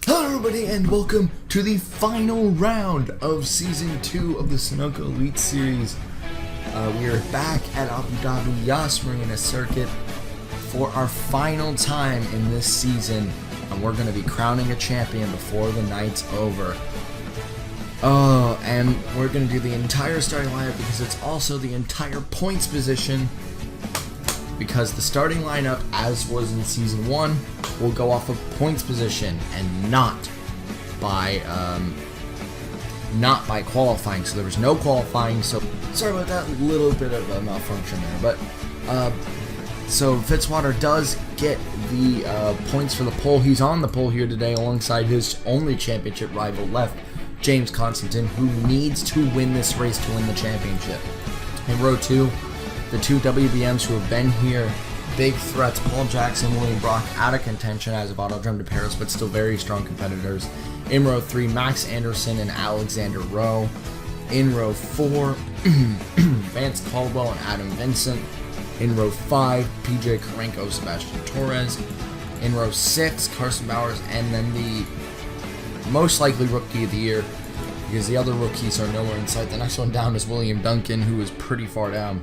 Hello everybody and welcome to the final round of Season 2 of the Sunoco Elite Series. We are back at Abu Dhabi Yas Marina Circuit for our final time in this season, and we're going to be crowning a champion before the night's over. And we're going to do the entire starting lineup because it's also the entire points position, because the starting lineup, as was in Season 1, will go off of points position and not by qualifying. So there was no qualifying, so sorry about that little bit of a malfunction there. But so Fitzwater does get the points for the pole. He's on the pole here today alongside his only championship rival left, James Constantine, who needs to win this race to win the championship. In row 2, the two WBMs who have been here, big threats, Paul Jackson, William Brock, out of contention as of Autodrome de Paris, but still very strong competitors. In row 3, Max Anderson and Alexander Rowe. In row 4, Vance Caldwell and Adam Vincent. In row 5, PJ Karenko, Sebastian Torres. In row 6, Carson Bowers, and then the most likely Rookie of the Year, because the other rookies are nowhere in sight. The next one down is William Duncan, who is pretty far down.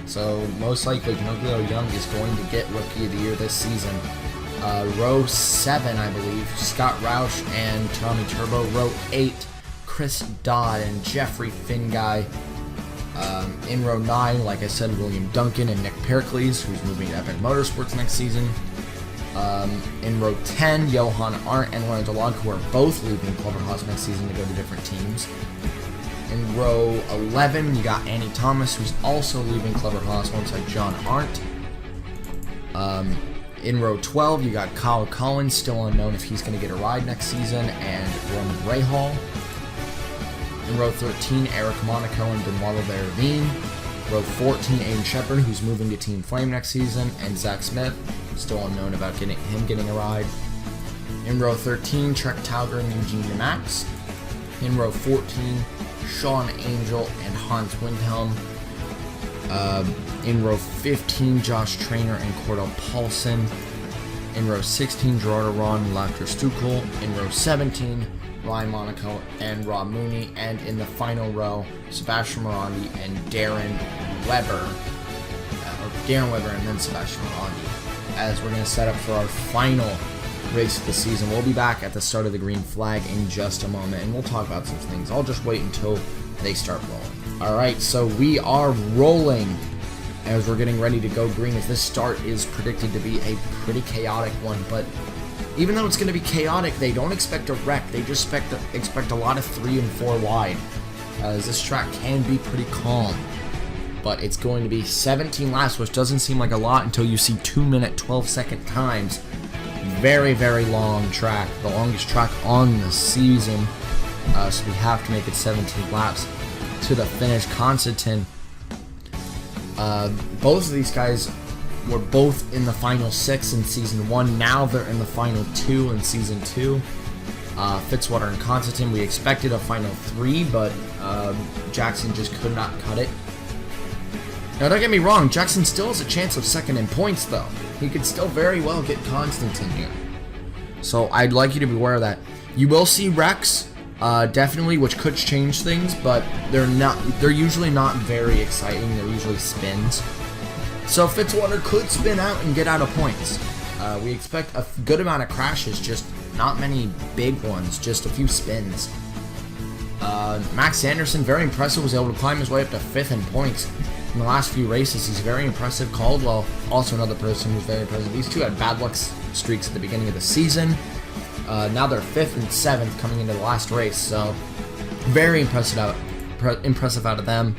So most likely Pinocchio Young is going to get Rookie of the Year this season. Row 7, I believe, Scott Roush and Tommy Turbo. Row 8, Chris Dodd and Jeffrey Finguy. In row 9, like I said, William Duncan and Nick Pericles, who's moving to Epic Motorsports next season. In row 10, Johan Arndt and Lorenzo Log, who are both leaving Clover Haas next season to go to different teams. In row 11, you got Annie Thomas, who's also leaving Clever Haas alongside John Arndt. In row 12, you got Kyle Collins, still unknown if he's going to get a ride next season, and Roman Rahal. In row 13, Eric Monaco and Demarlo Vervine. Row 14, Aiden Shepard, who's moving to Team Flame next season, and Zach Smith, still unknown about him getting a ride. In row 13, Trek Tauger and Eugene DeMax. In row 14, Sean Angel and Hans Windhelm. In row 15, Josh Trainer and Cordell Paulson. In row 16, Gerardo Ron and Laughter Stukel. In row 17, Ryan Monaco and Rob Mooney. And in the final row, Sebastian Morandi and Darren Weber. And then Sebastian Morandi. As we're going to set up for our final race of the season. We'll be back at the start of the green flag in just a moment, and we'll talk about some things. I'll just wait until they start rolling. Alright, so we are rolling as we're getting ready to go green, as this start is predicted to be a pretty chaotic one. But even though it's going to be chaotic, they don't expect a wreck. They just expect a lot of 3 and 4 wide, as this track can be pretty calm. But it's going to be 17 laps, which doesn't seem like a lot until you see 2-minute 12-second times. Very, very long track, the longest track on the season, so we have to make it 17 laps to the finish. Constantine, both of these guys were both in the final 6 in Season 1, now they're in the final 2 in Season 2. Fitzwater and Constantine, we expected a final 3, but Jackson just could not cut it. Now don't get me wrong, Jackson still has a chance of second in points though. He could still very well get Constantine here. So I'd like you to be aware of that. You will see wrecks, definitely, which could change things, but they're usually not very exciting. They're usually spins. So Fitzwater could spin out and get out of points. We expect a good amount of crashes, just not many big ones, just a few spins. Max Anderson, very impressive, was able to climb his way up to 5th in points in the last few races. He's very impressive. Caldwell, also another person who's very impressive. These two had bad luck streaks at the beginning of the season. Now they're 5th and 7th coming into the last race, so very impressive out of them.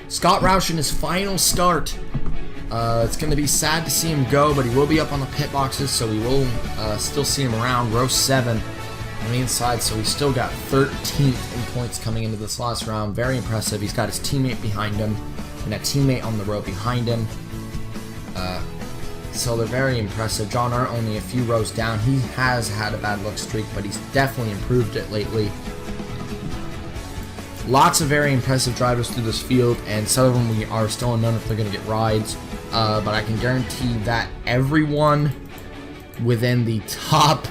Scott Roush in his final start. It's going to be sad to see him go, but he will be up on the pit boxes, so we will still see him around. Row 7 on the inside, so he's still got 13th in points coming into this last round. Very impressive. He's got his teammate behind him and a teammate on the row behind him. So they're very impressive. John Arndt only a few rows down. He has had a bad luck streak, but he's definitely improved it lately. Lots of very impressive drivers through this field, and some of them we are still unknown if they're going to get rides. But I can guarantee that everyone within the top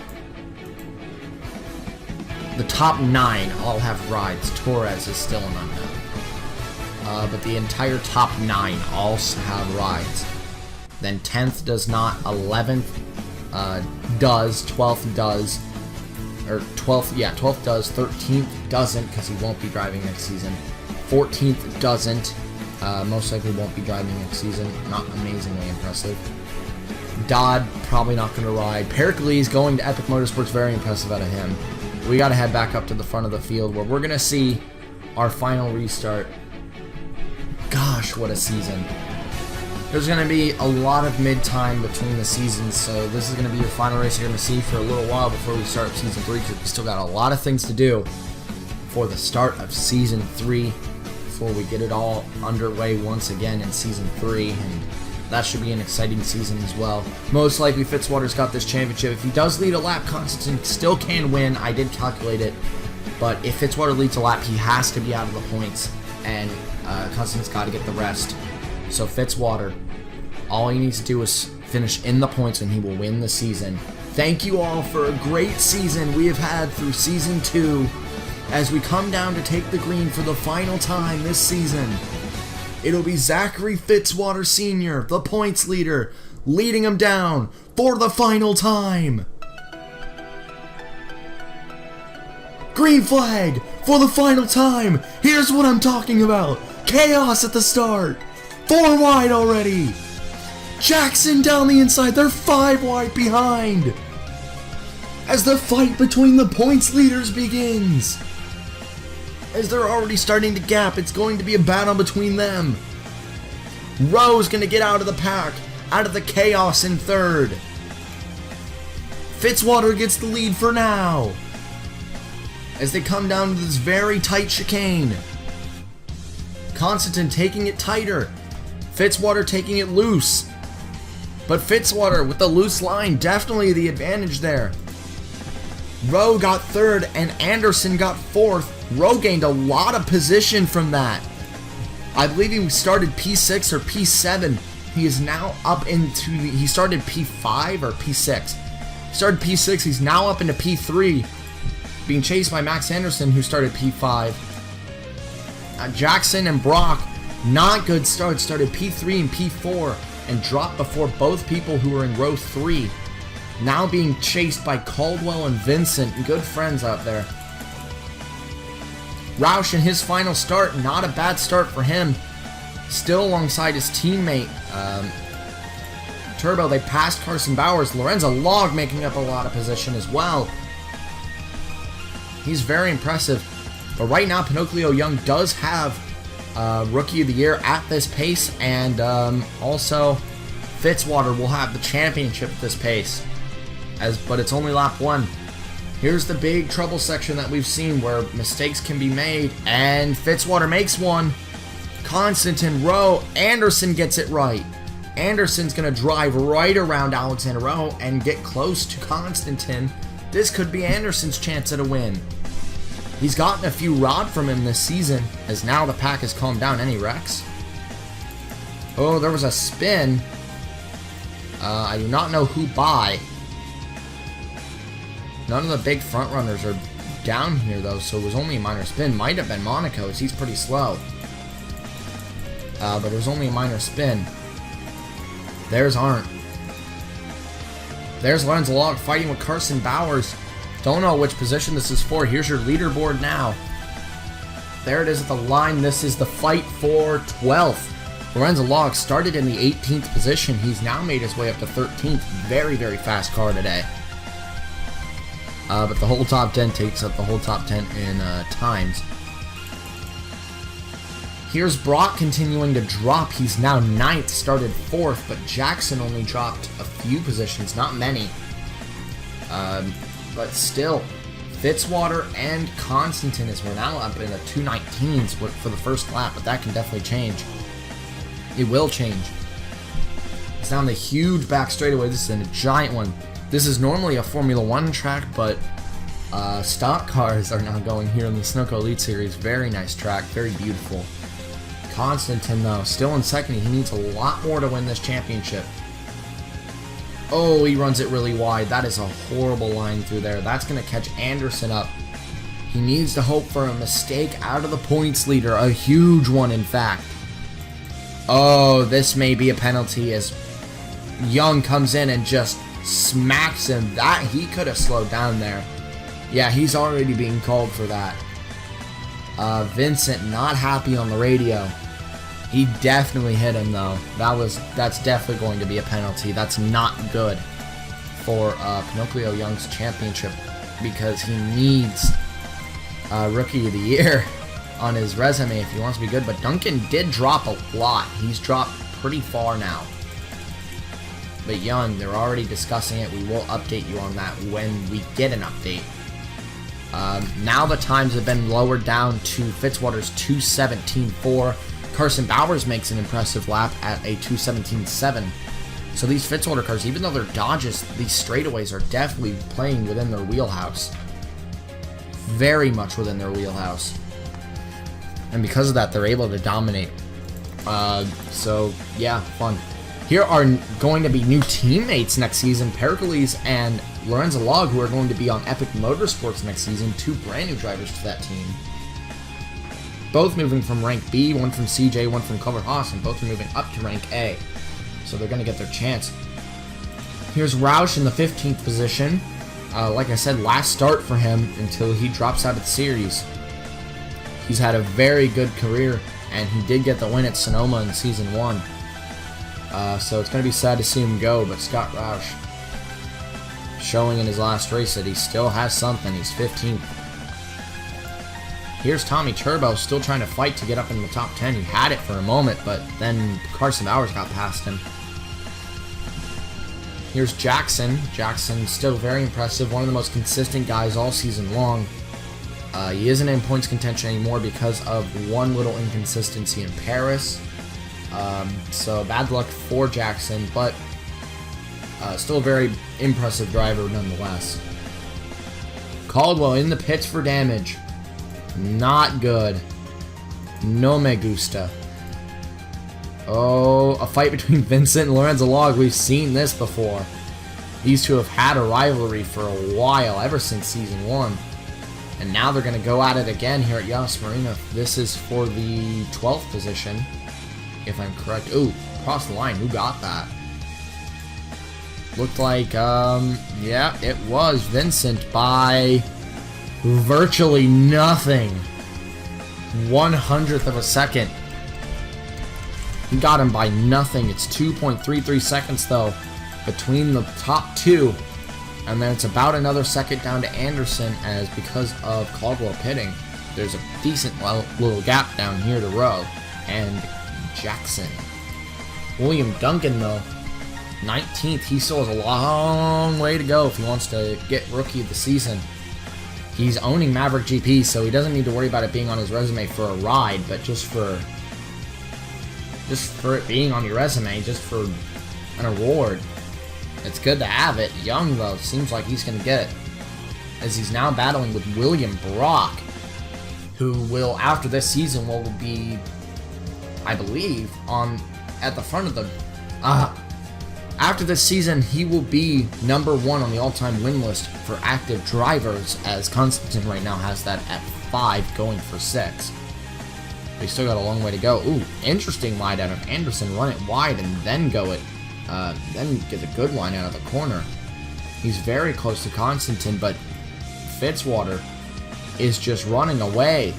9 all have rides. Torres is still an unknown. But the entire top 9 all have rides. Then 10th does not, 11th does, 12th does, or 12th does, 13th doesn't because he won't be driving next season. 14th doesn't, most likely won't be driving next season. Not amazingly impressive. Dodd probably not going to ride. Pericles going to Epic Motorsports, very impressive out of him. We got to head back up to the front of the field where we're going to see our final restart. Gosh, what a season. There's going to be a lot of mid-time between the seasons, so this is going to be your final race you're going to see for a little while before we start Season 3, because we still got a lot of things to do for the start of Season 3 before we get it all underway once again in Season 3, and that should be an exciting season as well. Most likely Fitzwater's got this championship. If he does lead a lap, Constantine still can win. I did calculate it, but if Fitzwater leads a lap, he has to be out of the points, and Constantine's got to get the rest. So Fitzwater, all he needs to do is finish in the points and he will win the season. Thank you all for a great season we have had through Season 2 as we come down to take the green for the final time this season. It'll be Zachary Fitzwater Sr., the points leader, leading him down for the final time. Green flag for the final time. Here's what I'm talking about. Chaos at the start. 4 wide already. Jackson down the inside. They're 5 wide behind. As the fight between the points leaders begins. As they're already starting to gap, it's going to be a battle between them. Roush going to get out of the pack, out of the chaos in 3rd. Fitzwater gets the lead for now. As they come down to this very tight chicane. Constantine taking it tighter. Fitzwater taking it loose. But Fitzwater with the loose line, definitely the advantage there. Rowe got 3rd and Anderson got 4th. Rowe gained a lot of position from that. I believe he started P6 or P7. He is now up into he started P5 or P6. He started P6, he's now up into P3, being chased by Max Anderson, who started P5. Jackson and Brock, not good starts, started P3 and P4 and dropped before both people who were in row 3. Now being chased by Caldwell and Vincent, good friends out there. Roush in his final start, not a bad start for him. Still alongside his teammate, Turbo. They passed Carson Bowers. Lorenzo Log making up a lot of position as well. He's very impressive. But right now, Pinocchio Young does have Rookie of the Year at this pace, and also Fitzwater will have the championship at this pace. But it's only lap 1. Here's the big trouble section that we've seen where mistakes can be made, and Fitzwater makes one. Constantine, Rowe, Anderson gets it right. Anderson's going to drive right around Alexander Rowe and get close to Constantine. This could be Anderson's chance at a win. He's gotten a few rod from him this season, as now the pack has calmed down. Any wrecks? Oh, there was a spin. I do not know who by. None of the big front runners are down here though, so it was only a minor spin. Might have been Monaco, as he's pretty slow. But it was only a minor spin. There's Arndt. There's Lorenzo Log fighting with Carson Bowers. Don't know which position this is for. Here's your leaderboard now. There it is at the line. This is the fight for 12th. Lorenzo Log started in the 18th position. He's now made his way up to 13th. Very, very fast car today. But the whole top 10 takes up the whole top 10 in times. Here's Brock continuing to drop. He's now 9th, started 4th, but Jackson only dropped a few positions, not many. But still, Fitzwater and Constantine is we're now up in the 219s for the first lap, but that can definitely change. It will change. It's down the huge back straightaway. This is a giant one. This is normally a Formula 1 track, but stock cars are now going here in the Sunoco Elite Series. Very nice track, very beautiful. Constantine, though, still in second. He needs a lot more to win this championship. Oh, he runs it really wide. That is a horrible line through there. That's going to catch Anderson up. He needs to hope for a mistake out of the points leader. A huge one, in fact. Oh, this may be a penalty as Young comes in and just smacks him. That he could have slowed down there. Yeah, he's already being called for that. Vincent not happy on the radio. He definitely hit him though. That's definitely going to be a penalty. That's not good for Pinocchio Young's championship because he needs Rookie of the Year on his resume if he wants to be good. But Duncan did drop a lot. He's dropped pretty far now. But Young, they're already discussing it. We will update you on that when we get an update. Now the times have been lowered down to Fitzwater's 2:17.4. Carson Bowers makes an impressive lap at a 2:17.7. So these Fitzwater cars, even though they're Dodges, these straightaways are definitely playing within their wheelhouse. Very much within their wheelhouse. And because of that, they're able to dominate. So, yeah, fun. Here are going to be new teammates next season. Pericles and Lorenzo Log, who are going to be on Epic Motorsports next season. Two brand new drivers to that team. Both moving from rank B, one from CJ, one from Culver Haas, and both are moving up to rank A. So they're going to get their chance. Here's Roush in the 15th position. Like I said, last start for him until he drops out of the series. He's had a very good career, and he did get the win at Sonoma in Season 1. So it's going to be sad to see him go, but Scott Roush showing in his last race that he still has something. He's 15th. Here's Tommy Turbo still trying to fight to get up in the top 10. He had it for a moment, but then Carson Bowers got past him. Here's Jackson. Jackson still very impressive. One of the most consistent guys all season long. He isn't in points contention anymore because of one little inconsistency in Paris. So bad luck for Jackson, but still a very impressive driver nonetheless. Caldwell in the pits for damage. Not good. No me gusta. Oh, a fight between Vincent and Lorenzo Log. We've seen this before. These two have had a rivalry for a while, ever since Season 1. And now they're going to go at it again here at Yas Marina. This is for the 12th position, if I'm correct. Ooh, across the line. Who got that? Looked like, yeah, it was Vincent by virtually nothing. 1/100th of a second. He got him by nothing. It's 2.33 seconds, though, between the top two. And then it's about another second down to Anderson, as because of Caldwell pitting, there's a decent little gap down here to Rowe and Jackson. William Duncan, though, 19th. He still has a long way to go if he wants to get Rookie of the Season. He's owning Maverick GP, so he doesn't need to worry about it being on his resume for a ride, but just for it being on your resume, just for an award. It's good to have it. Young, though, seems like he's going to get it, as he's now battling with William Brock, who will, after this season, will be, I believe, at the front of the... After this season, he will be #1 on the all-time win list for active drivers, as Konstantin right now has that at 5, going for 6. But he's still got a long way to go. Ooh, interesting line out of Anderson. Run it wide and then go it. Then get a good line out of the corner. He's very close to Konstantin, but Fitzwater is just running away,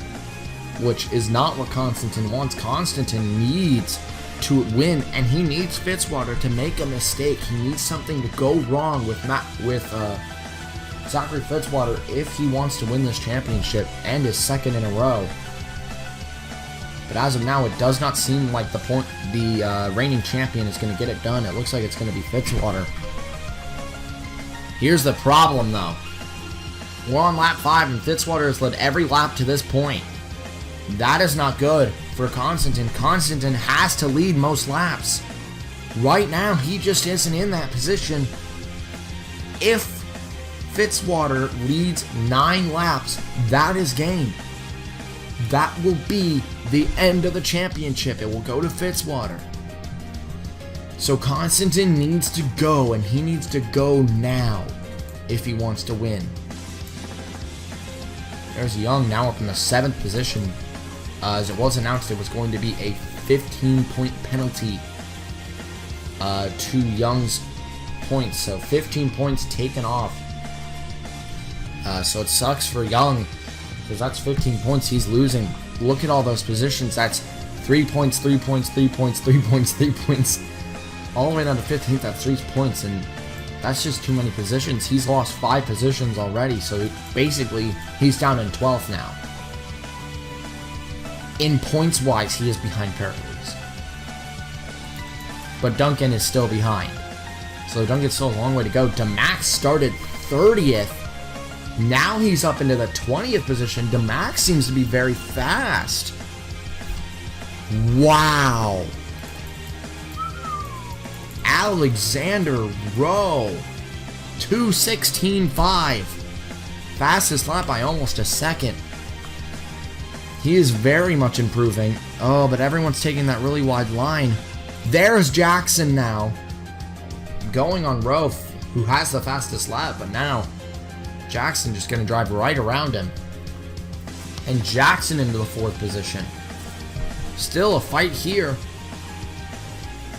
which is not what Konstantin wants. Konstantin needs to win, and he needs Fitzwater to make a mistake. He needs something to go wrong with Zachary Fitzwater if he wants to win this championship and his second in a row. But as of now, it does not seem like the reigning champion is going to get it done. It looks like it's going to be Fitzwater. Here's the problem, though. We're on lap 5, and Fitzwater has led every lap to this point. That is not good for Konstantin. Konstantin has to lead most laps. Right now, he just isn't in that position. If Fitzwater leads 9 laps, that is game. That will be the end of the championship. It will go to Fitzwater. So Constantine needs to go, and he needs to go now if he wants to win. There's Young now up in the 7th position. As it was announced, it was going to be a 15-point penalty to Young's points. So 15 points taken off. So it sucks for Young, because that's 15 points he's losing. Look at all those positions. That's 3 points, 3 points, 3 points, 3 points, 3 points. All the way down to 15th, that's 3 points, and that's just too many positions. He's lost 5 positions already, so basically, he's down in 12th now. In points-wise, he is behind Pericles. But Duncan is still behind. So Duncan's still a long way to go. Damax started 30th. Now he's up into the 20th position. Damax seems to be very fast. Wow. Alexander Rowe, 2:16.5. Fastest lap by almost a second. He is very much improving. Oh, but everyone's taking that really wide line. There's Jackson now. Going on Rowe, who has the fastest lap, but now Jackson just going to drive right around him. And Jackson into the 4th position. Still a fight here.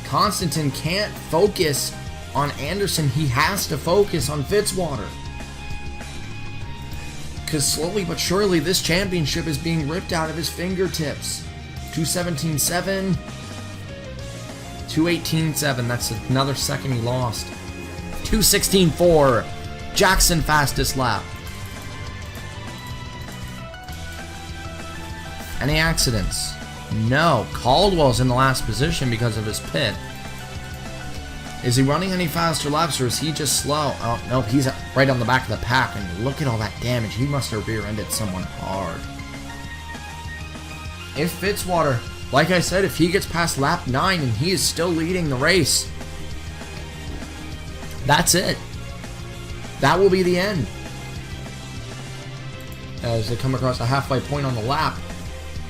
Constantine can't focus on Anderson. He has to focus on Fitzwater. Because slowly but surely, this championship is being ripped out of his fingertips. 2:17.7. 2:18.7. That's another second he lost. 2:16.4. Jackson fastest lap. Any accidents? No. Caldwell's in the last position because of his pit. Is he running any faster laps, or is he just slow? Oh, no, he's right on the back of the pack, and look at all that damage. He must have rear-ended someone hard. If Fitzwater, like I said, if he gets past lap 9 and he is still leading the race, that's it. That will be the end. As they come across the halfway point on the lap,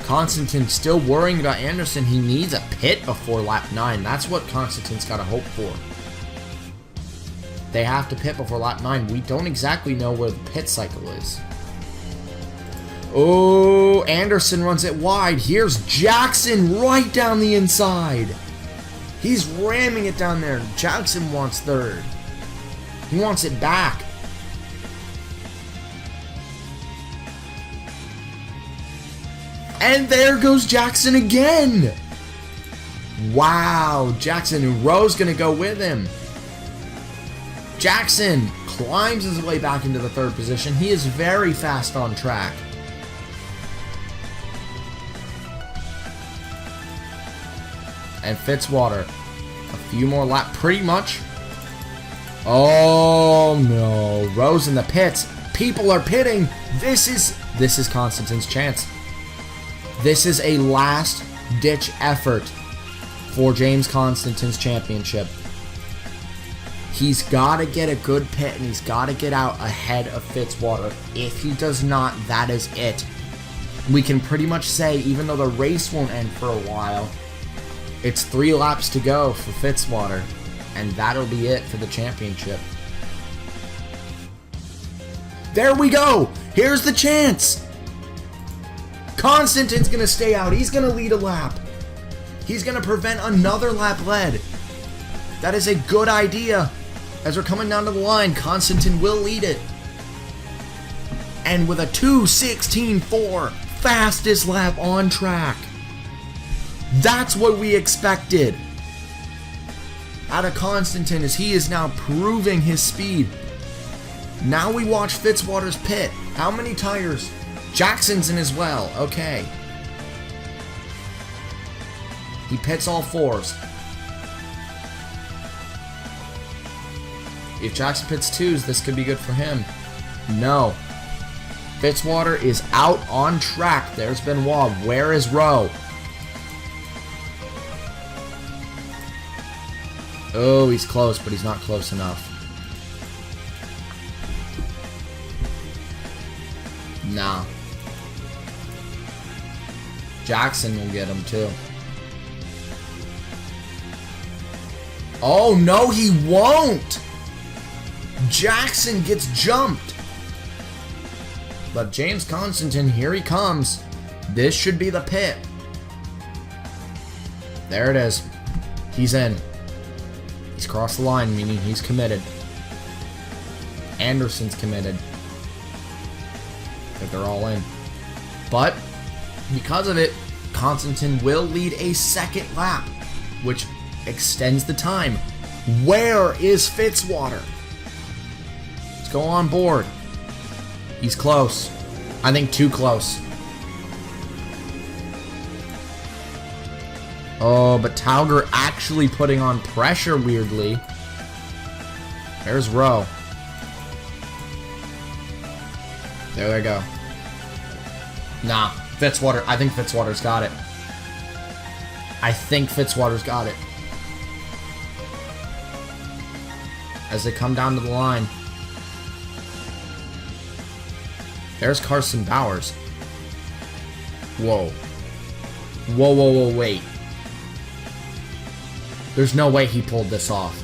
Constantine still worrying about Anderson. He needs a pit before lap 9. That's what Constantine's got to hope for. They have to pit before lap 9. We don't exactly know where the pit cycle is. Oh, Anderson runs it wide. Here's Jackson right down the inside. He's ramming it down there. Jackson wants 3rd. He wants it back. And there goes Jackson again. Wow, Jackson, and Rowe's going to go with him. Jackson climbs his way back into the 3rd position. He is very fast on track. And Fitzwater, a few more laps, pretty much. Oh no, Rowe's in the pits. People are pitting. This is Constantine's chance. This is a last-ditch effort for James Constantine's championship. He's got to get a good pit, and he's got to get out ahead of Fitzwater. If he does not, that is it. We can pretty much say, even though the race won't end for a while, it's 3 laps to go for Fitzwater, and that'll be it for the championship. There we go! Here's the chance! Constantine's going to stay out. He's going to lead a lap. He's going to prevent another lap lead. That is a good idea. As we're coming down to the line, Constantine will lead it. And with a 2:16.4, fastest lap on track. That's what we expected out of Constantine, as he is now proving his speed. Now we watch Fitzwater's pit. How many tires? Jackson's in as well. Okay. He pits all 4s. If Jackson pits 2s, this could be good for him. No. Fitzwater is out on track. There's Benoit. Where is Rowe? Oh, he's close, but he's not close enough. Nah. Jackson will get him too. Oh, no, he won't! Jackson gets jumped. But James Constantine, here he comes. This should be the pit. There it is. He's in. He's crossed the line, meaning he's committed. Anderson's committed. But they're all in. But, because of it, Constantine will lead a second lap, which extends the time. Where is Fitzwater? Let's go on board. He's close. I think too close. Oh, but Tauger actually putting on pressure weirdly. There's Rowe. There they go. Nah, Fitzwater. I think Fitzwater's got it. I think Fitzwater's got it. As they come down to the line. There's Carson Bowers. Whoa. Whoa, whoa, whoa, wait. There's no way he pulled this off.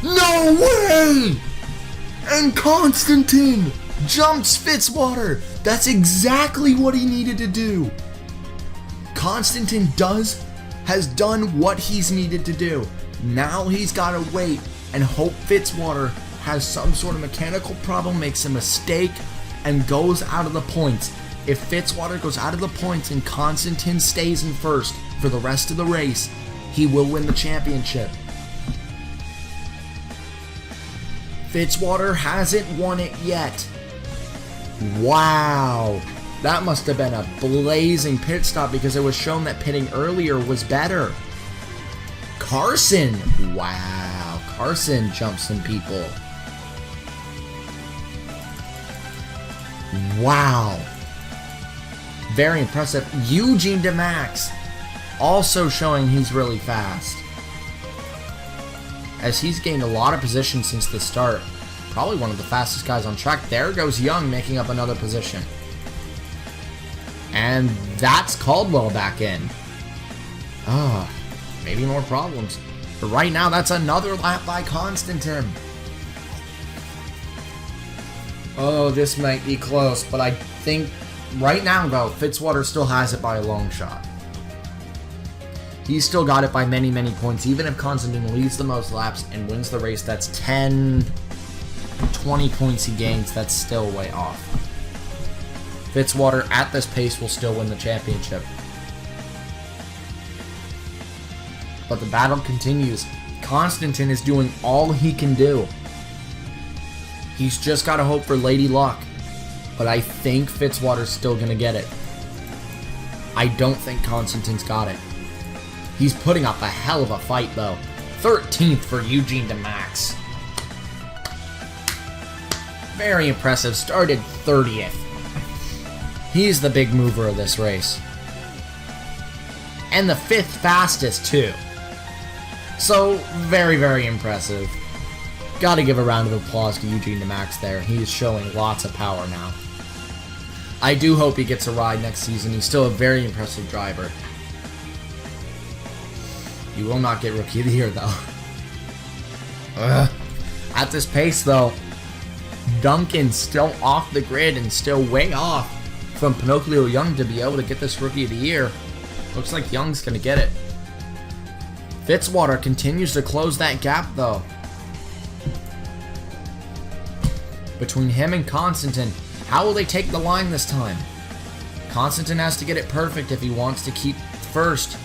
No way! And Constantine jumps Fitzwater. That's exactly what he needed to do. Constantine has done what he's needed to do. Now he's got to wait and hope Fitzwater has some sort of mechanical problem, makes a mistake, and goes out of the points. If Fitzwater goes out of the points and Constantine stays in first for the rest of the race, he will win the championship. Fitzwater hasn't won it yet. Wow. That must have been a blazing pit stop because it was shown that pitting earlier was better. Carson. Wow. Carson jumped some people. Wow. Very impressive. Eugene DeMax also showing he's really fast. As he's gained a lot of position since the start. Probably one of the fastest guys on track. There goes Young making up another position. And that's Caldwell back in. Maybe more problems. But right now, that's another lap by Constantine. Oh, this might be close, but I think right now, though, Fitzwater still has it by a long shot. He's still got it by many, many points. Even if Constantine leads the most laps and wins the race, that's 10, 20 points he gains. That's still way off. Fitzwater, at this pace, will still win the championship. But the battle continues. Constantine is doing all he can do. He's just got to hope for Lady Luck. But I think Fitzwater's still going to get it. I don't think Constantine's got it. He's putting up a hell of a fight, though. 13th for Eugene DeMax. Very impressive. Started 30th. He's the big mover of this race. And the 5th fastest, too. So, very, very impressive. Gotta give a round of applause to Eugene DeMax there. He's showing lots of power now. I do hope he gets a ride next season. He's still a very impressive driver. He will not get Rookie of the Year, though. At this pace, though, Duncan's still off the grid and still way off from Pinocchio Young to be able to get this Rookie of the Year. Looks like Young's going to get it. Fitzwater continues to close that gap, though. Between him and Constantine, how will they take the line this time? Constantine has to get it perfect if he wants to keep first.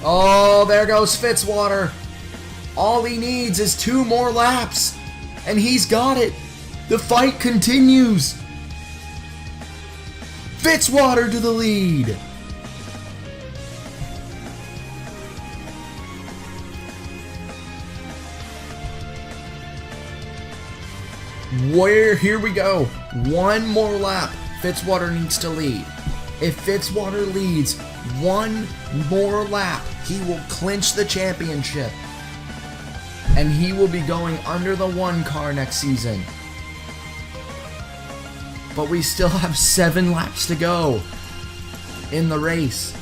Oh, there goes Fitzwater. All he needs is 2 more laps, and he's got it. The fight continues. Fitzwater to the lead. Here we go. 1 more lap. Fitzwater needs to lead. If Fitzwater leads 1 more lap, he will clinch the championship. And he will be going under the 1 car next season. But we still have 7 laps to go in the race.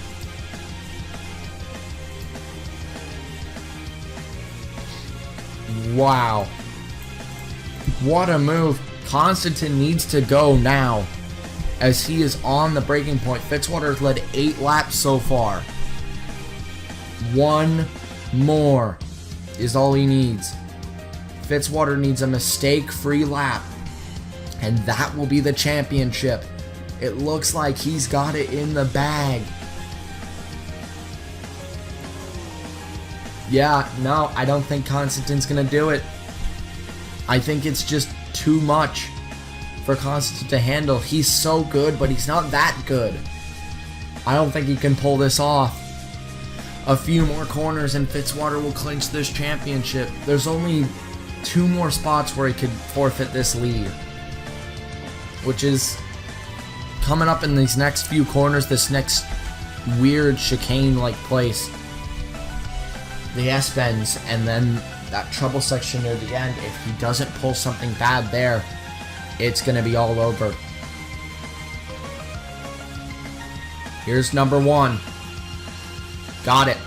Wow. What a move. Constantine needs to go now, as he is on the breaking point. Fitzwater has led 8 laps so far. One more is all he needs. Fitzwater needs a mistake-free lap, and that will be the championship. It looks like he's got it in the bag. Yeah, no, I don't think Constantine's gonna do it. I think it's just too much for Constantine to handle. He's so good, but he's not that good. I don't think he can pull this off. A few more corners and Fitzwater will clinch this championship. There's only 2 more spots where he could forfeit this lead, which is coming up in these next few corners, this next weird chicane-like place. The S-bends, and then that trouble section near the end. If he doesn't pull something bad there, it's going to be all over. Here's number 1. Got it.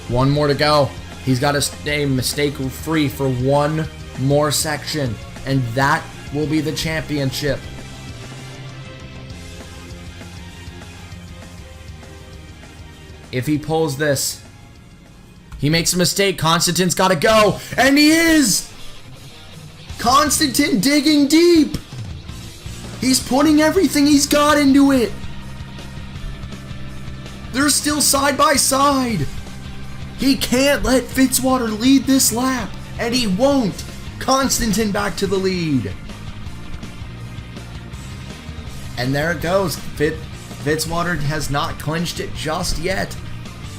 1 more to go. He's got to stay mistake-free for 1 more section, and that will be the championship. If he pulls this, he makes a mistake. Constantine's got to go, and he is! Constantine digging deep! He's putting everything he's got into it! They're still side by side! He can't let Fitzwater lead this lap, and he won't! Constantine back to the lead. And there it goes. Fitzwater has not clinched it just yet,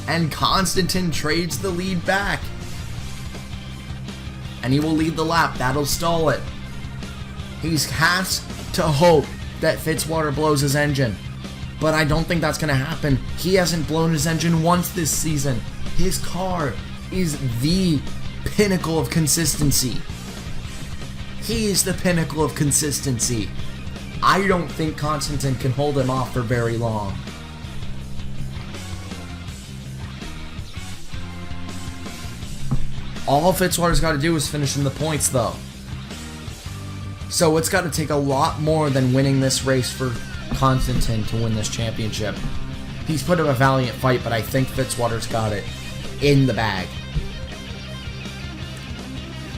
and Constantine trades the lead back. And he will lead the lap. That'll stall it. He has to hope that Fitzwater blows his engine, but I don't think that's going to happen. He hasn't blown his engine once this season. His car is the pinnacle of consistency. He is the pinnacle of consistency. I don't think Constantine can hold him off for very long. All Fitzwater's got to do is finish in the points, though. So it's got to take a lot more than winning this race for Constantine to win this championship. He's put up a valiant fight, but I think Fitzwater's got it in the bag.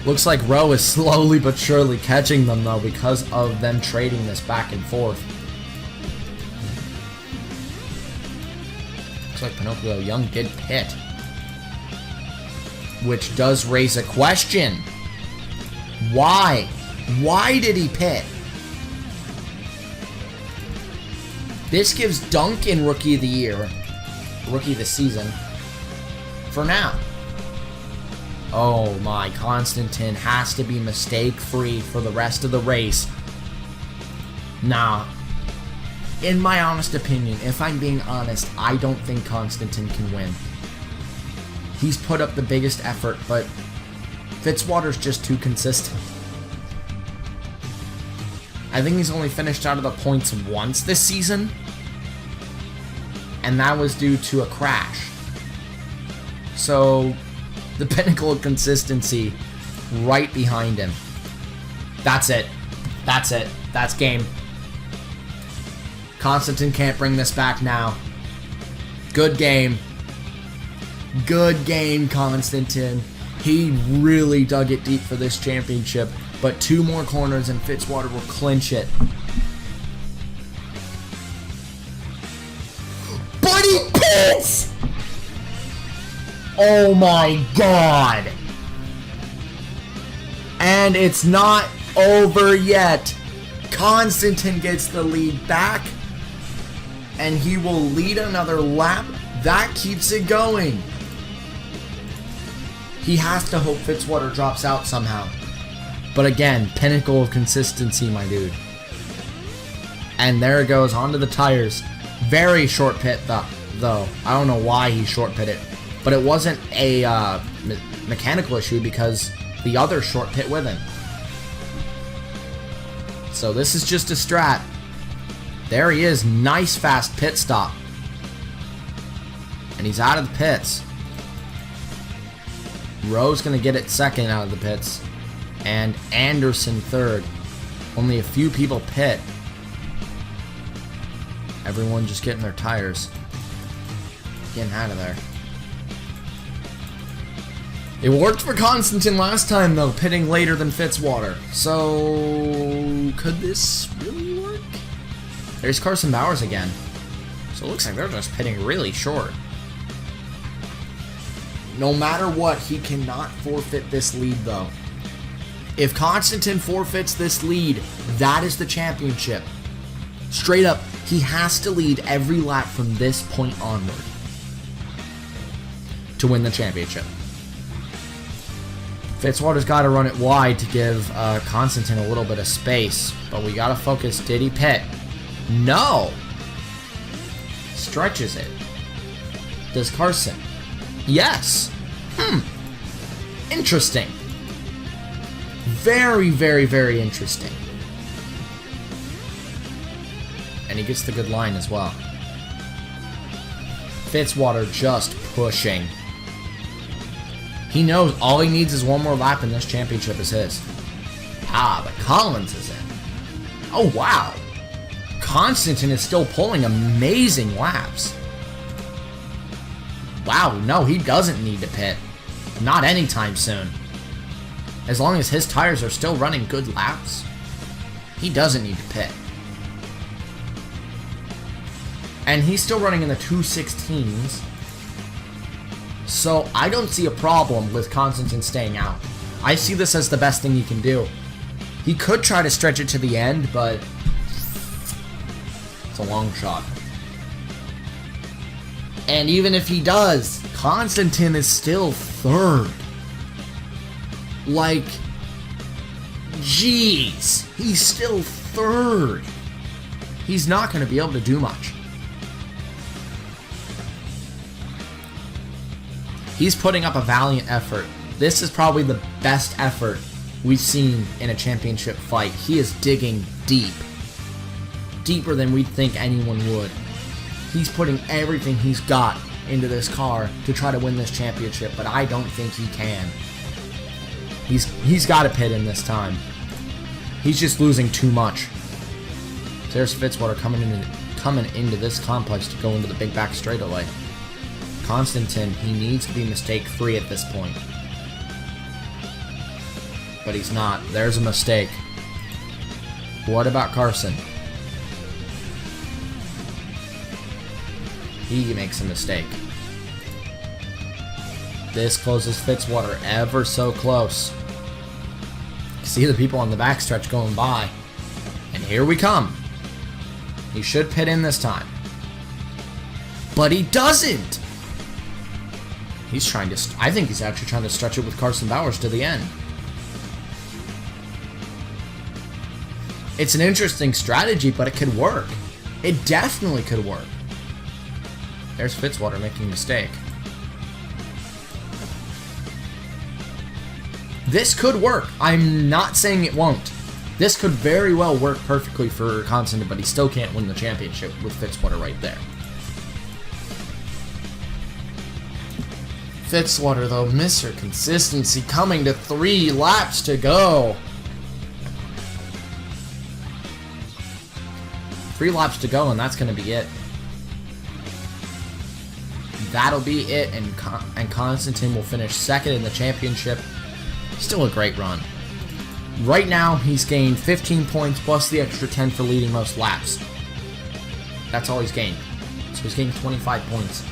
Looks like Roush is slowly but surely catching them, though, because of them trading this back and forth. Looks like Pinocchio Young did pit, which does raise a question. Why? Why did he pit? This gives Duncan Rookie of the Year, Rookie of the Season, for now. Oh my, Constantine has to be mistake-free for the rest of the race. Nah. In my honest opinion, if I'm being honest, I don't think Constantine can win. He's put up the biggest effort, but Fitzwater's just too consistent. I think he's only finished out of the points once this season, and that was due to a crash. So, the pinnacle of consistency right behind him. That's it. That's it. That's game. Constantine can't bring this back now. Good game. Good game, Constantine. He really dug it deep for this championship, but 2 more corners and Fitzwater will clinch it. But he pits! Oh my god! And it's not over yet. Constantine gets the lead back, and he will lead another lap. That keeps it going. He has to hope Fitzwater drops out somehow. But again, pinnacle of consistency, my dude. And there it goes, onto the tires. Very short pit, though. I don't know why he short pitted. But it wasn't a mechanical issue because the other short pit with him. So this is just a strat. There he is. Nice fast pit stop. And he's out of the pits. Rowe's going to get it second out of the pits. And Anderson third. Only a few people pit. Everyone just getting their tires. Getting out of there. It worked for Constantine last time, though, pitting later than Fitzwater. So, could this really work? There's Carson Bowers again. So it looks like they're just pitting really short. No matter what, he cannot forfeit this lead, though. If Constantine forfeits this lead, that is the championship. Straight up, he has to lead every lap from this point onward to win the championship. Fitzwater's got to run it wide to give Constantine a little bit of space, but we got to focus. Did he pit? No! Stretches it. Does Carson? Yes! Interesting. Very, very, very interesting. And he gets the good line as well. Fitzwater just pushing. He knows all he needs is one more lap and this championship is his. But Collins is in. Oh, wow. Constantine is still pulling amazing laps. Wow, no, he doesn't need to pit. Not anytime soon. As long as his tires are still running good laps, he doesn't need to pit. And he's still running in the 216s. So I don't see a problem with Constantine staying out. I see this as the best thing he can do. He could try to stretch it to the end, but it's a long shot. And even if he does, Constantine is still third. Like, jeez, he's still third. He's not going to be able to do much. He's putting up a valiant effort. This is probably the best effort we've seen in a championship fight. He is digging deep. Deeper than we'd think anyone would. He's putting everything he's got into this car to try to win this championship, but I don't think he can. He's got to pit in this time. He's just losing too much. There's Fitzwater coming into this complex to go into the big back straightaway. Constantine, he needs to be mistake-free at this point. But he's not. There's a mistake. What about Carson? He makes a mistake. This closes Fitzwater ever so close. You see the people on the backstretch going by. And here we come. He should pit in this time. But he doesn't! He's trying to... I think he's actually trying to stretch it with Carson Bowers to the end. It's an interesting strategy, but it could work. It definitely could work. There's Fitzwater making a mistake. This could work. I'm not saying it won't. This could very well work perfectly for Constantine, but he still can't win the championship with Fitzwater right there. Fitzwater, though, Mr. Consistency, coming to 3 laps to go. 3 laps to go, and that's going to be it. That'll be it, and Constantine will finish second in the championship. Still a great run. Right now, he's gained 15 points plus the extra 10 for leading most laps. That's all he's gained. So he's gained 25 points.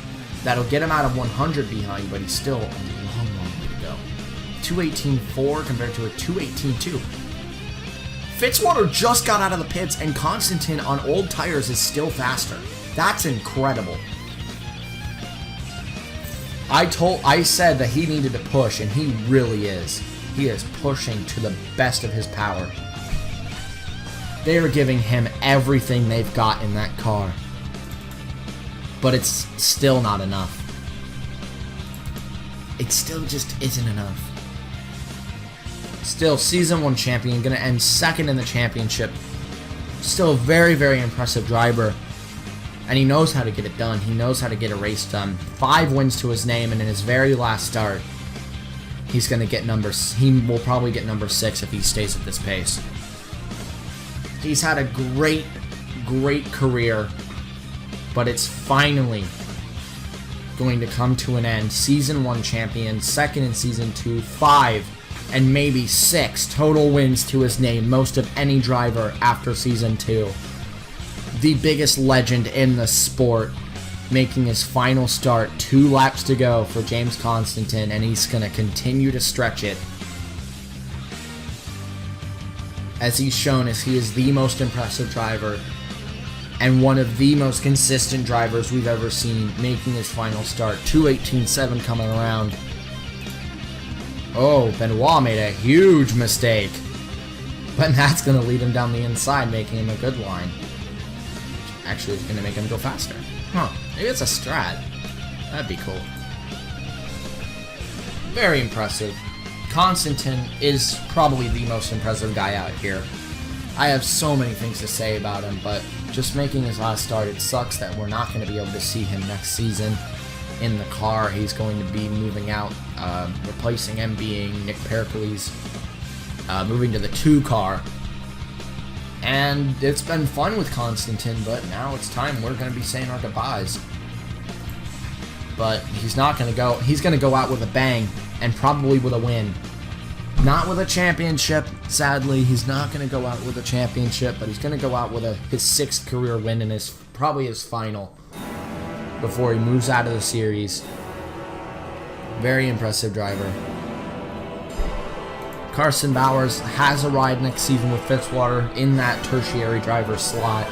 That'll get him out of 100 behind, but he's still a long, long way to go. 218.4 compared to a 218.2. Fitzwater just got out of the pits, and Constantine on old tires is still faster. That's incredible. I said that he needed to push, and he really is. He is pushing to the best of his power. They are giving him everything they've got in that car. But it's still not enough. It still just isn't enough. Still, Season 1 champion, going to end second in the championship. Still a very, very impressive driver. And he knows how to get it done. He knows how to get a race done. 5 wins to his name, and in his very last start, he's going to get he will probably get number 6 if he stays at this pace. He's had a great career, but it's finally going to come to an end. Season 1 champion, second in Season 2, 5 and maybe 6 total wins to his name, most of any driver after Season 2. The biggest legend in the sport, making his final start, 2 laps to go for James Constantine, and he's going to continue to stretch it. As he's shown, as he is the most impressive driver and one of the most consistent drivers we've ever seen, making his final start. 2:18.7 coming around. Oh, Benoit made a huge mistake. But that's going to lead him down the inside, making him a good line. Actually, it's going to make him go faster. Huh. Maybe it's a strat. That'd be cool. Very impressive. Constantine is probably the most impressive guy out here. I have so many things to say about him, but just making his last start, it sucks that we're not going to be able to see him next season in the car. He's going to be moving out, replacing him being Nick Pericles, moving to the 2 car. And it's been fun with Constantine, but now it's time we're going to be saying our goodbyes. But he's not going to go. He's going to go out with a bang and probably with a win. Not with a championship, sadly. He's not going to go out with a championship, but he's going to go out with his 6th career win and probably his final before he moves out of the series. Very impressive driver. Carson Bowers has a ride next season with Fitzwater in that tertiary driver slot.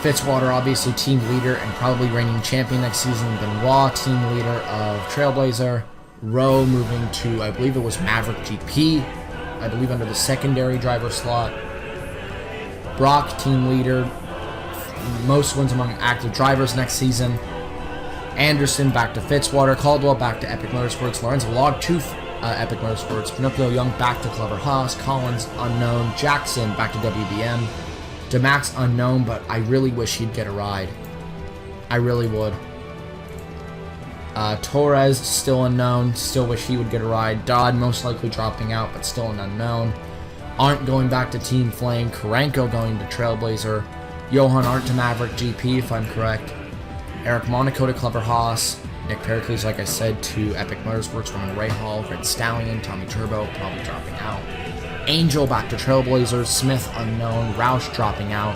Fitzwater, obviously team leader and probably reigning champion next season. Benoit, team leader of Trailblazer. Rowe moving to, I believe it was Maverick GP, I believe under the secondary driver slot. Brock, team leader, most wins among active drivers next season. Anderson back to Fitzwater. Caldwell back to Epic Motorsports. Lorenzo Log to Epic Motorsports. Pinocchio Young back to Clever Haas. Collins unknown. Jackson back to WBM. DeMax unknown, but I really wish he'd get a ride. I really would. Torres still unknown. Still wish he would get a ride. Dodd most likely dropping out, but still an unknown. Arndt going back to Team Flame. Karenko going to Trailblazer. Johan Arndt to Maverick GP, if I'm correct. Eric Monaco to Clever Haas. Nick Pericles, like I said, to Epic Motorsports. Roman Rahal. Red Stallion. Tommy Turbo probably dropping out. Angel back to Trailblazers. Smith unknown. Roush dropping out,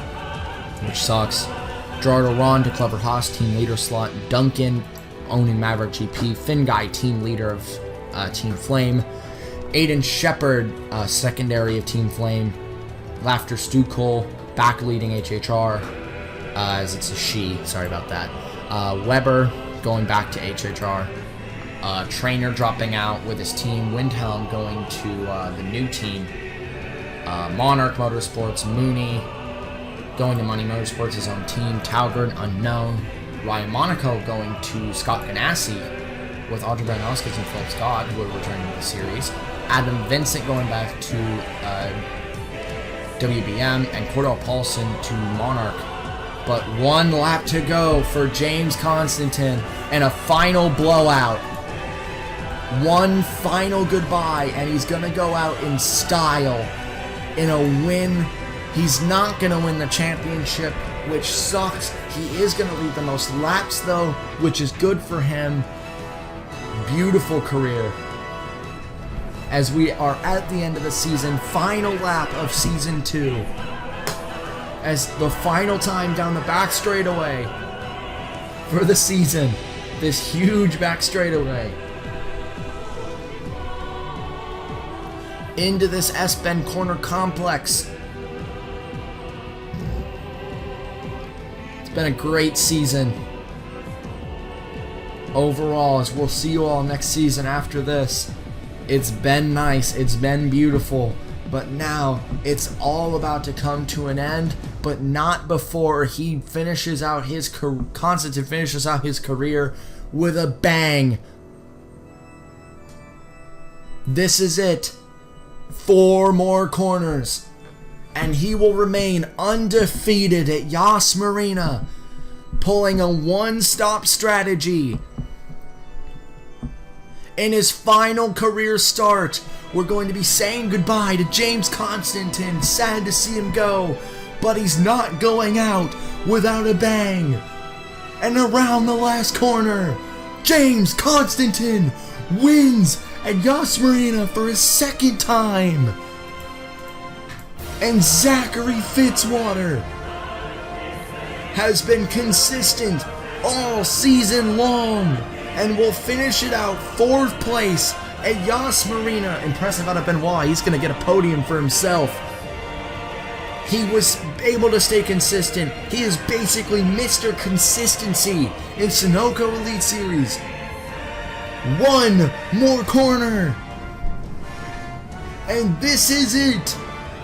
which sucks. Gerardo Ron to Clever Haas, team leader slot. Duncan owning Maverick GP. Finn Guy, team leader of Team Flame. Aiden Shepard, secondary of Team Flame. Laughter Stucol, back leading HHR, as it's a she, sorry about that. Weber going back to HHR. Trainer dropping out with his team. Windhelm going to the new team. Monarch Motorsports. Mooney going to Money Motorsports, his own team. Taugard, unknown. Ryan Monaco going to Scott Ganassi with Audrey Brandowskis and Philip Scott, who are returning to the series. Adam Vincent going back to WBM, and Cordell Paulson to Monarch. But 1 lap to go for James Constantine, and a final blowout. One final goodbye, and he's going to go out in style in a win. He's not going to win the championship, which sucks. He is going to lead the most laps, though, which is good for him. Beautiful career. As we are at the end of the season, final lap of Season 2. As the final time down the back straightaway for the season. This huge back straightaway. Into this S-Bend corner complex. It's been a great season overall, as we'll see you all next season after this. It's been nice, it's been beautiful, but now it's all about to come to an end, but not before he finishes out his Constantine finishes out his career with a bang. This is it. 4 more corners, and he will remain undefeated at Yas Marina, pulling a one-stop strategy. in his final career start. We're going to be saying goodbye to James Constantine. Sad to see him go, but he's not going out without a bang. And around the last corner, James Constantine wins at Yas Marina for his second time. And Zachary Fitzwater has been consistent all season long and will finish it out 4th place at Yas Marina. Impressive out of Benoit. He's going to get a podium for himself. He was able to stay consistent. He is basically Mr. Consistency in Sunoco Elite Series. One more corner. And this is it.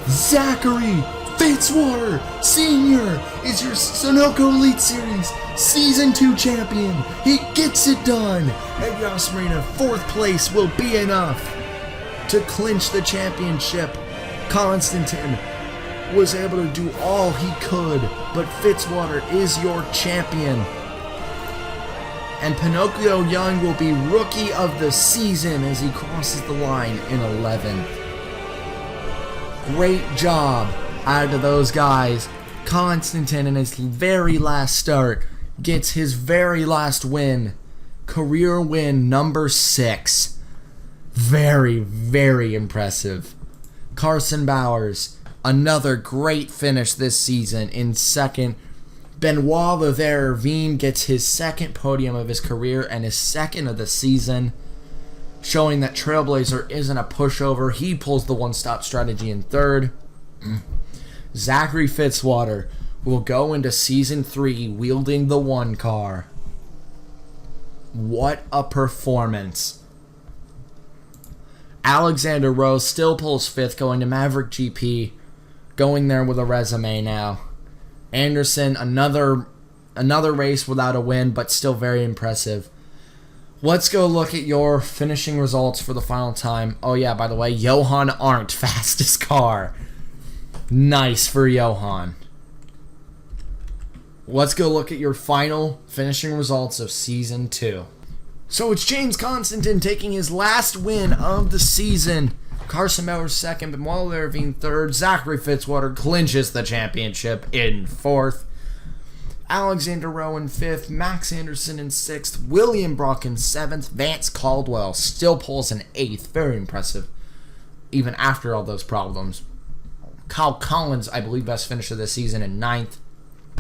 Zachary Fitzwater Sr. is your Sunoco Elite Series Season 2 champion. He gets it done at Yas Marina. 4th place will be enough to clinch the championship. Constantine was able to do all he could, but Fitzwater is your champion. And Pinocchio Young will be Rookie of the Season as he crosses the line in 11th. Great job out of those guys. Constantine in his very last start gets his very last win. Career win number 6. Very, very impressive. Carson Bowers, another great finish this season in 2nd. Benoit Lavergne gets his 2nd podium of his career and his 2nd of the season, showing that Trailblazer isn't a pushover. He pulls the one-stop strategy in 3rd. Zachary Fitzwater will go into Season 3 wielding the 1 car. What a performance. Alexander Roush still pulls 5th, going to Maverick GP, going there with a resume now. Anderson, another race without a win, but still very impressive. Let's go look at your finishing results for the final time. Oh yeah, by the way, Johan Arndt, fastest car. Nice for Johan. Let's go look at your final finishing results of Season 2. So it's James Constantine taking his last win of the season. Carson Bowers 2nd, Benoit Lavergne 3rd. Zachary Fitzwater clinches the championship in 4th. Alexander Rowe in 5th. Max Anderson in 6th. William Brock in 7th. Vance Caldwell still pulls in 8th. Very impressive, even after all those problems. Kyle Collins, I believe, best finisher this season in 9th.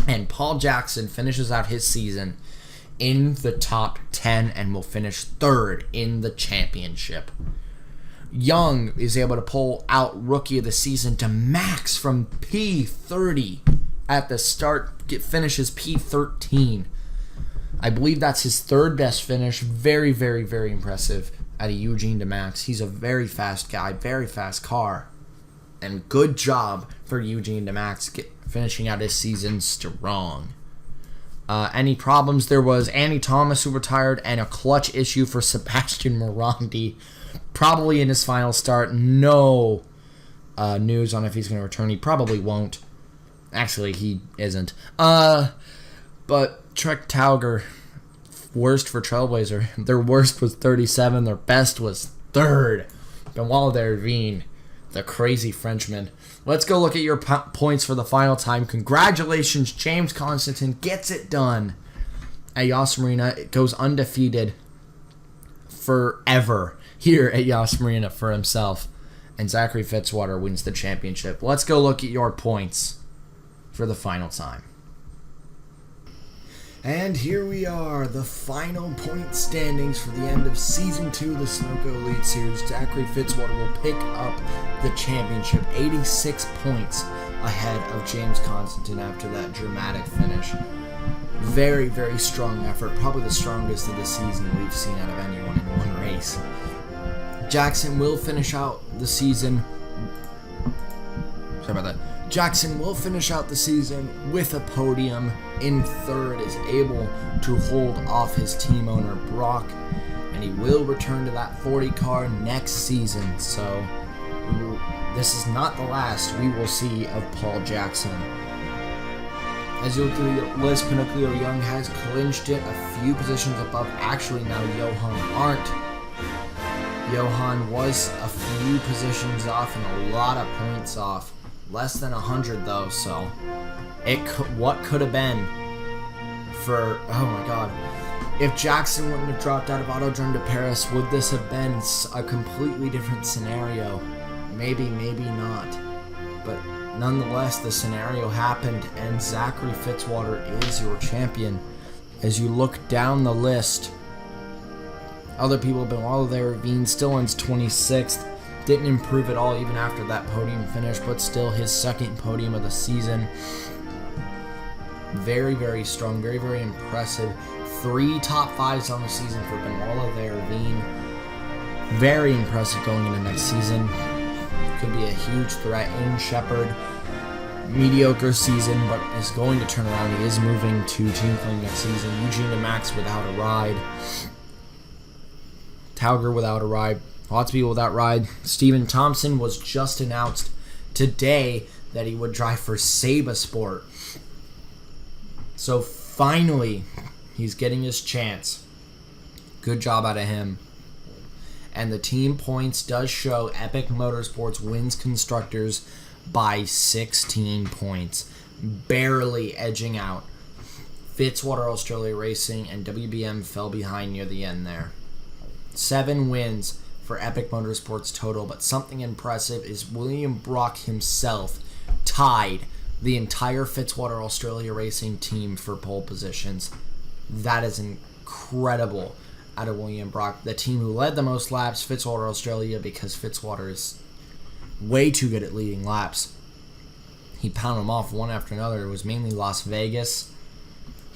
And Paul Jackson finishes out his season in the top 10 and will finish 3rd in the championship. Young is able to pull out Rookie of the Season to Max from P30 at the start, finishes P13. I believe that's his 3rd best finish. Very, very, very impressive out of Eugene to Max. He's a very fast guy, very fast car. And good job for Eugene to Max finishing out his season strong. Any problems? There was Andy Thomas who retired and a clutch issue for Sebastian Morandi. Probably in his final start. No news on if he's going to return. He probably won't. Actually, he isn't. But Trek Tauger, worst for Trailblazer. Their worst was 37. Their best was 3rd. Benoit Lavergne, the crazy Frenchman. Let's go look at your points for the final time. Congratulations, James Constantine gets it done at Yas Marina. It goes undefeated forever here at Yas Marina for himself. And Zachary Fitzwater wins the championship. Let's go look at your points for the final time. And here we are, the final point standings for the end of Season 2 of the Sunoco Elite Series. Zachary Fitzwater will pick up the championship, 86 points ahead of James Constantine after that dramatic finish. Very, very strong effort, probably the strongest of the season we've seen out of anyone in one race. Jackson will finish out the season. Sorry about that. Jackson will finish out the season with a podium in 3rd, is able to hold off his team owner Brock, and he will return to that 40 car next season. So this is not the last we will see of Paul Jackson. As you look through the list, Pinocchio Young has clinched it a few positions above, actually now Johan Arndt. Johan was a few positions off and a lot of points off. Less than 100 though, so what could have been for, oh my god. If Jackson wouldn't have dropped out of Autodrome de Paris, would this have been a completely different scenario? Maybe, maybe not. But nonetheless, the scenario happened, and Zachary Fitzwater is your champion. As you look down the list, other people have been well there. Ravine still ends 26th. Didn't improve at all even after that podium finish, but still his second podium of the season. Very, very strong, very, very impressive. 3 top 5s on the season for Benoit there, Ravine. Very impressive going into next season. Could be a huge threat. In Shepard, mediocre season, but is going to turn around. He is moving to Team Flame next season. Eugene and Max without a ride. Tauger without a ride. Lots of people without ride. Steven Thompson was just announced today that he would drive for Saba Sport. So finally, he's getting his chance. Good job out of him. And the team points does show Epic Motorsports wins Constructors by 16 points. Barely edging out. Fitzwater Australia Racing and WBM fell behind near the end there. 7 wins for Epic Motorsports total, but something impressive is William Brock himself tied the entire Fitzwater Australia Racing team for pole positions. That is incredible out of William Brock, the team who led the most laps, Fitzwater Australia, because Fitzwater is way too good at leading laps. He pounded them off one after another. It was mainly Las Vegas.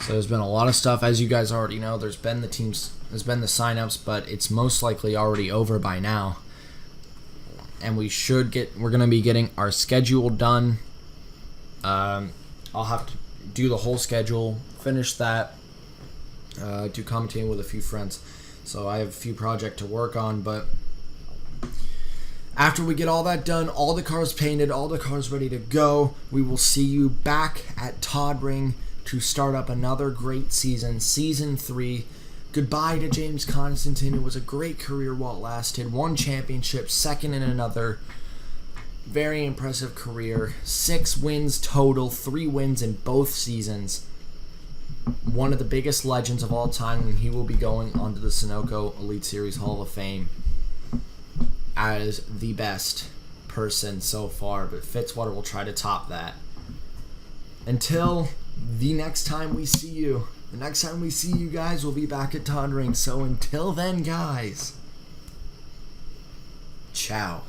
So there's been a lot of stuff, as you guys already know. There's been the signups, but it's most likely already over by now. And we're going to be getting our schedule done. I'll have to do the whole schedule, finish that, do commentating with a few friends. So I have a few projects to work on, but after we get all that done, all the cars painted, all the cars ready to go, we will see you back at Todd Ring to start up another great season, Season 3. Goodbye to James Constantine. It was a great career while it lasted. 1 championship, 2nd in another. Very impressive career. 6 wins total, 3 wins in both seasons. One of the biggest legends of all time, and he will be going onto the Sunoco Elite Series Hall of Fame as the best person so far, but Fitzwater will try to top that. Until the next time we see you, guys will be back at Todd Ring. So until then, guys, ciao.